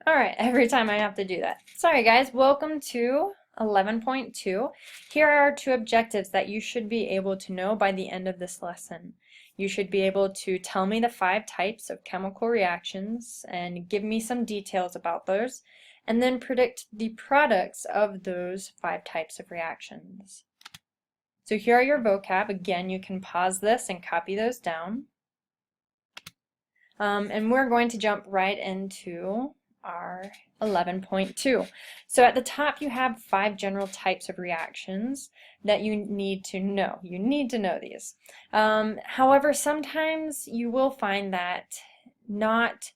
Alright, every time I have to do that. Sorry guys, welcome to 11.2. Here are our two objectives that you should be able to know by the end of this lesson. You should be able to tell me the 5 types of chemical reactions and give me some details about those, and then predict the products of those 5 types of reactions. So here are your vocab. Again, you can pause this and copy those down. And we're going to jump right into our 11.2. So at the top you have 5 general types of reactions that you need to know. You need to know these. However, sometimes you will find that not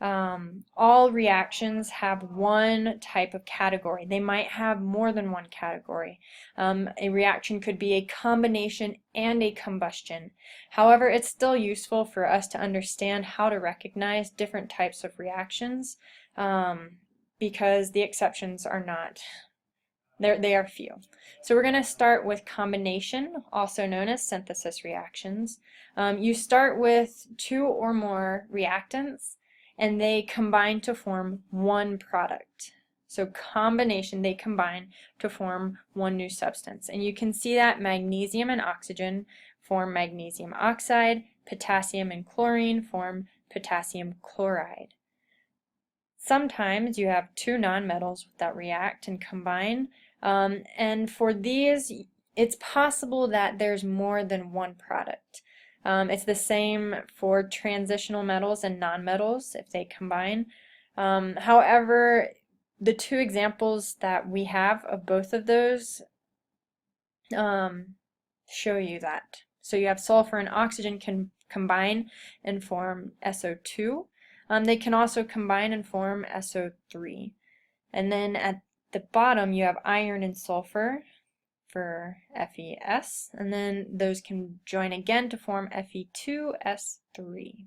all reactions have one type of category. They might have more than one category. A reaction could be a combination and a combustion. However, it's still useful for us to understand how to recognize different types of reactions because the exceptions are not, they are few. So we're going to start with combination, also known as synthesis reactions. You start with 2 or more reactants and they combine to form one product. So combination, they combine to form one new substance. And you can see that magnesium and oxygen form magnesium oxide, potassium and chlorine form potassium chloride. Sometimes you have 2 nonmetals that react and combine, and for these it's possible that there's more than one product. It's the same for transitional metals and nonmetals if they combine. However, the 2 examples that we have of both of those show you that. So you have sulfur and oxygen can combine and form SO2. They can also combine and form SO3. And then at the bottom you have iron and sulfur for FeS, and then those can join again to form Fe2S3.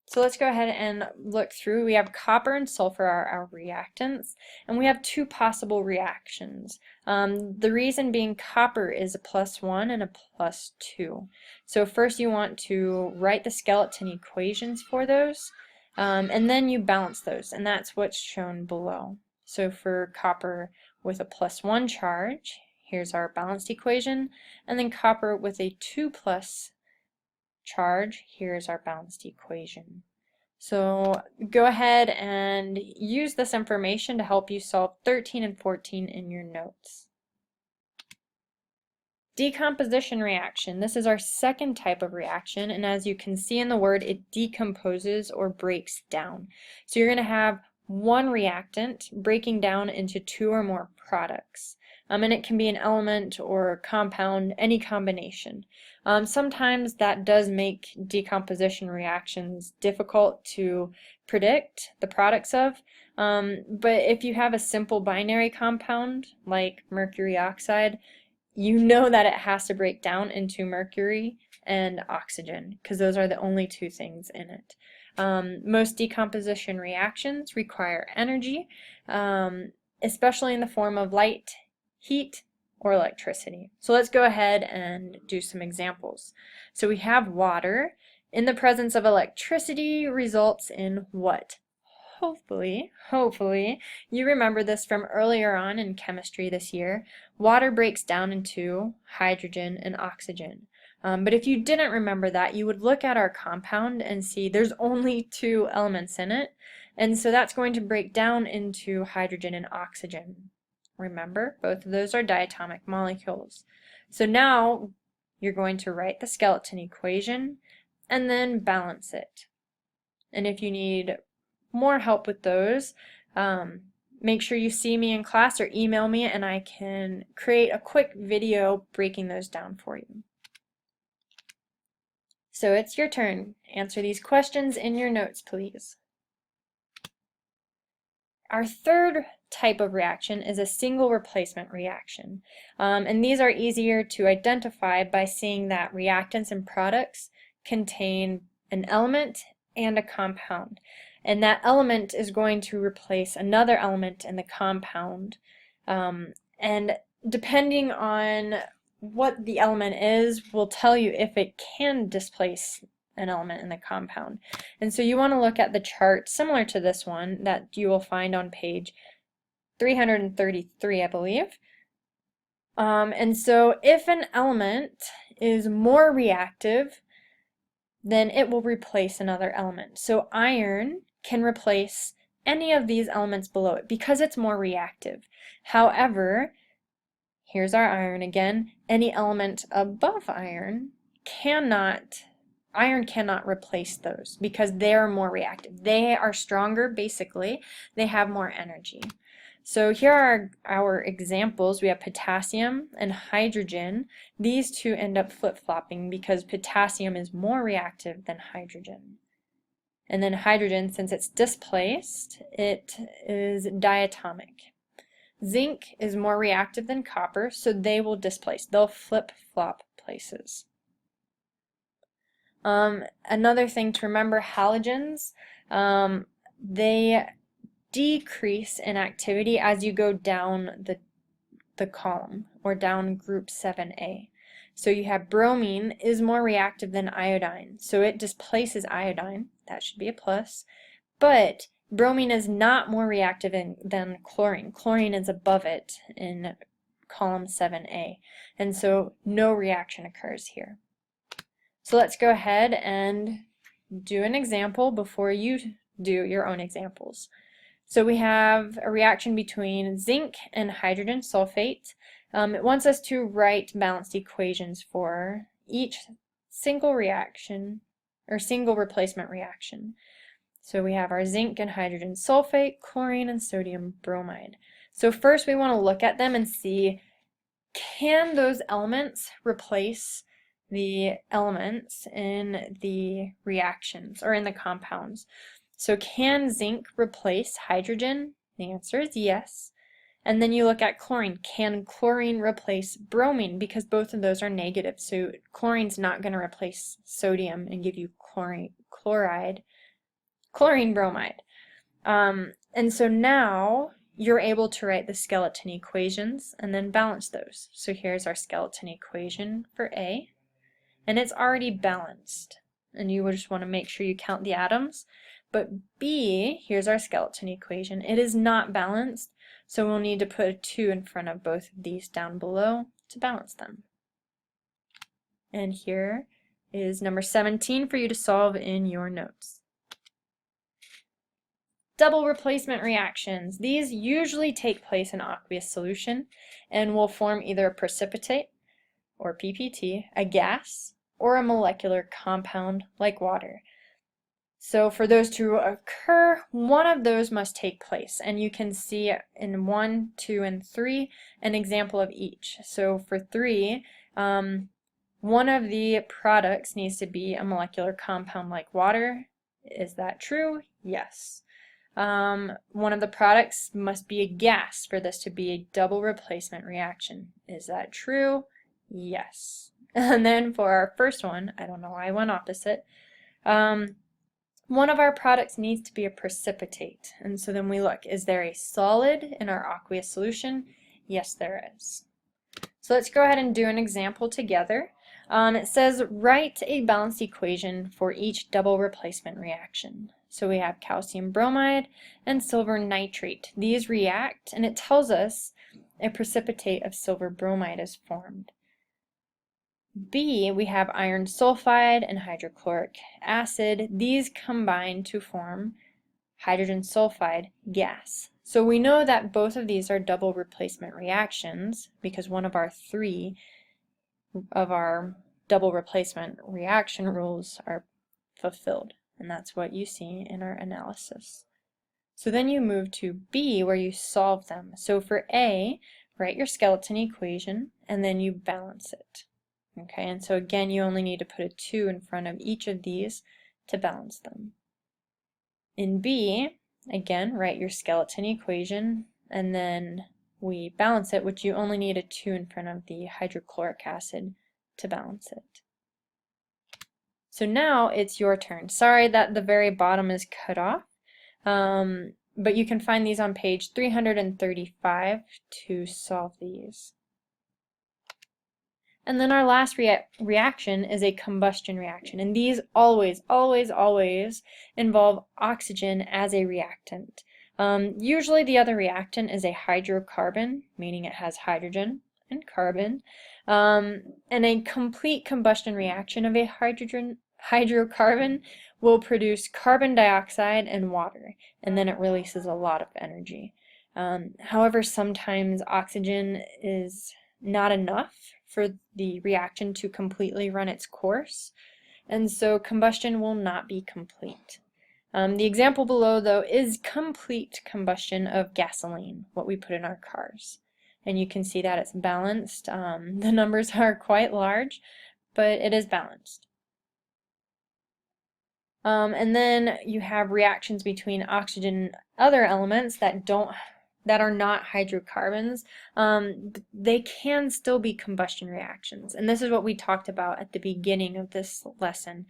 So let's go ahead and look through. We have copper and sulfur are our reactants, and we have 2 possible reactions. The reason being copper is a +1 and a +2. So first you want to write the skeleton equations for those, and then you balance those, and that's what's shown below. So for copper with a +1 charge, here's our balanced equation, and then copper with a 2+ charge, here's our balanced equation. So go ahead and use this information to help you solve 13 and 14 in your notes. Decomposition reaction. This is our second type of reaction, and as you can see in the word, it decomposes or breaks down. So you're going to have one reactant breaking down into 2 or more products. And it can be an element or a compound, any combination. Sometimes that does make decomposition reactions difficult to predict the products of, but if you have a simple binary compound like mercury oxide, you know that it has to break down into mercury and oxygen because those are the only 2 things in it. Most decomposition reactions require energy, especially in the form of light, heat, or electricity. So let's go ahead and do some examples. So we have water in the presence of electricity results in what? Hopefully, you remember this from earlier on in chemistry this year. Water breaks down into hydrogen and oxygen. But if you didn't remember that, you would look at our compound and see there's only 2 elements in it, and so that's going to break down into hydrogen and oxygen. Remember, both of those are diatomic molecules. So now you're going to write the skeleton equation and then balance it. And if you need more help with those, make sure you see me in class or email me and I can create a quick video breaking those down for you. So it's your turn. Answer these questions in your notes, please. Our third type of reaction is a single replacement reaction. And these are easier to identify by seeing that reactants and products contain an element and a compound. And that element is going to replace another element in the compound. And depending on what the element is will tell you if it can displace an element in the compound. And so you want to look at the chart similar to this one that you will find on page 333, I believe. And so if an element is more reactive, then it will replace another element. So iron can replace any of these elements below it because it's more reactive. However, here's our iron again, any element above iron cannot replace those because they're more reactive. They are stronger, basically. They have more energy. So here are our examples. We have potassium and hydrogen. These two end up flip-flopping because potassium is more reactive than hydrogen. And then hydrogen, since it's displaced, it is diatomic. Zinc is more reactive than copper, so they will displace. They'll flip-flop places. Another thing to remember, halogens, they decrease in activity as you go down the column or down group 7A. So you have bromine is more reactive than iodine, so it displaces iodine. That should be a plus. But bromine is not more reactive than chlorine. Chlorine is above it in column 7A, and so no reaction occurs here. So let's go ahead and do an example before you do your own examples. So we have a reaction between zinc and hydrogen sulfate. It wants us to write balanced equations for each single reaction or single replacement reaction. So we have our zinc and hydrogen sulfate, chlorine and sodium bromide. So first we want to look at them and see, can those elements replace the elements in the reactions or in the compounds? So can zinc replace hydrogen? The answer is yes. And then you look at chlorine. Can chlorine replace bromine? Because both of those are negative. So chlorine's not going to replace sodium and give you chlorine bromide. And so now you're able to write the skeleton equations and then balance those. So here's our skeleton equation for A. And it's already balanced. And you just want to make sure you count the atoms. But B, here's our skeleton equation. It is not balanced, so we'll need to put a 2 in front of both of these down below to balance them. And here is number 17 for you to solve in your notes. Double replacement reactions. These usually take place in aqueous solution and will form either a precipitate, or PPT, a gas, or a molecular compound like water. So for those to occur, one of those must take place. And you can see in 1, 2, and 3 an example of each. So for 3, one of the products needs to be a molecular compound like water. Is that true? Yes. One of the products must be a gas for this to be a double replacement reaction. Is that true? Yes. And then for our first one, I don't know why I went opposite, one of our products needs to be a precipitate. And so then we look, is there a solid in our aqueous solution? Yes, there is. So let's go ahead and do an example together. It says, write a balanced equation for each double replacement reaction. So we have calcium bromide and silver nitrate. These react, and it tells us a precipitate of silver bromide is formed. B, we have iron sulfide and hydrochloric acid. These combine to form hydrogen sulfide gas. So we know that both of these are double replacement reactions because one of our 3 of our double replacement reaction rules are fulfilled. And that's what you see in our analysis. So then you move to B where you solve them. So for A, write your skeleton equation and then you balance it. Okay, and so again, you only need to put a 2 in front of each of these to balance them. In B, again, write your skeleton equation, and then we balance it, which you only need a 2 in front of the hydrochloric acid to balance it. So now it's your turn. Sorry that the very bottom is cut off, but you can find these on page 335 to solve these. And then our last reaction is a combustion reaction. And these always, always, always involve oxygen as a reactant. Usually the other reactant is a hydrocarbon, meaning it has hydrogen and carbon. And a complete combustion reaction of a hydrocarbon will produce carbon dioxide and water, and then it releases a lot of energy. However, sometimes oxygen is not enough for the reaction to completely run its course, and so combustion will not be complete. The example below, though, is complete combustion of gasoline, what we put in our cars. And you can see that it's balanced. The numbers are quite large, but it is balanced. And then you have reactions between oxygen and other elements that are not hydrocarbons. They can still be combustion reactions, and this is what we talked about at the beginning of this lesson.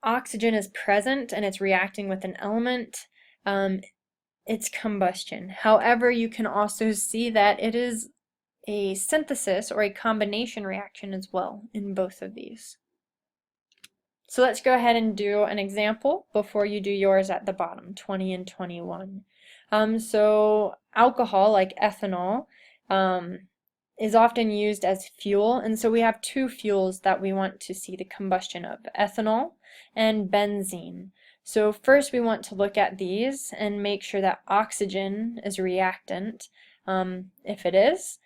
Oxygen is present and it's reacting with an element. It's combustion. However, you can also see that it is a synthesis or a combination reaction as well in both of these. So let's go ahead and do an example before you do yours at the bottom, 20 and 21. So alcohol, like ethanol, is often used as fuel, and so we have two fuels that we want to see the combustion of, ethanol and benzene. So first we want to look at these and make sure that oxygen is a reactant. If it is,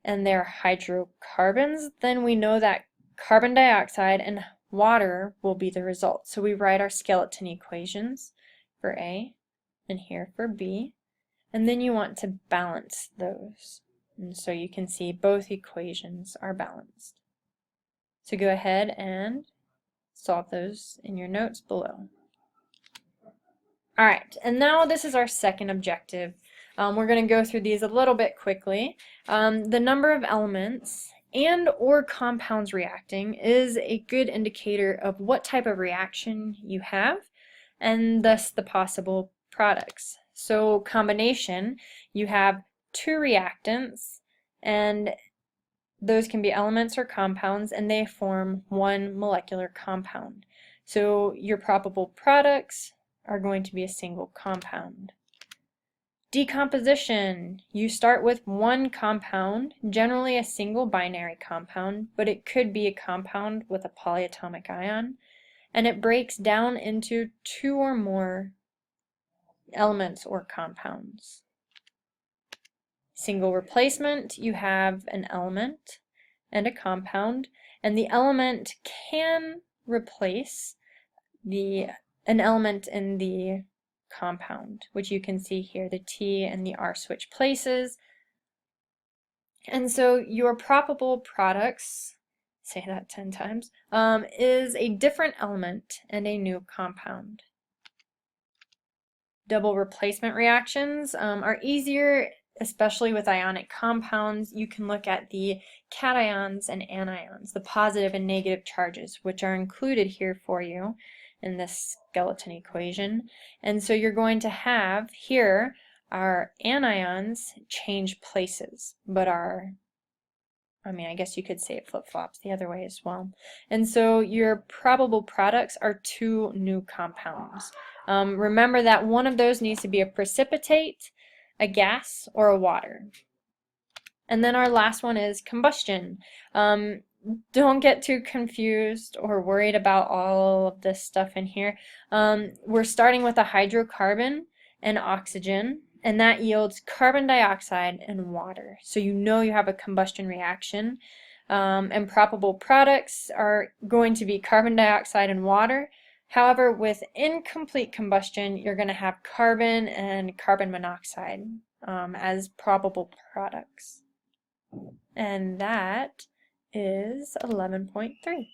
and they're hydrocarbons, then we know that carbon dioxide and water will be the result. So we write our skeleton equations for A and here for B, and then you want to balance those. And so you can see both equations are balanced. So go ahead and solve those in your notes below. Alright, and now this is our second objective. We're going to go through these a little bit quickly. The number of elements and or compounds reacting is a good indicator of what type of reaction you have, and thus the possible products. So combination, you have two reactants, and those can be elements or compounds, and they form one molecular compound. So your probable products are going to be a single compound. Decomposition, you start with one compound, generally a single binary compound, but it could be a compound with a polyatomic ion, and it breaks down into two or more elements or compounds. Single replacement, you have an element and a compound, and the element can replace an element in the compound, which you can see here, the T and the R switch places. And so your probable products, say that 10 times, is a different element and a new compound. Double replacement reactions are easier, especially with ionic compounds. You can look at the cations and anions, the positive and negative charges, which are included here for you in this skeleton equation. And so you're going to have here our anions change places, but I guess you could say it flip-flops the other way as well. And so your probable products are two new compounds. Remember that one of those needs to be a precipitate, a gas, or a water. And then our last one is combustion. Don't get too confused or worried about all of this stuff in here. We're starting with a hydrocarbon and oxygen, and that yields carbon dioxide and water. So you know you have a combustion reaction, and probable products are going to be carbon dioxide and water. However, with incomplete combustion, you're going to have carbon and carbon monoxide as probable products. And that is 11.2.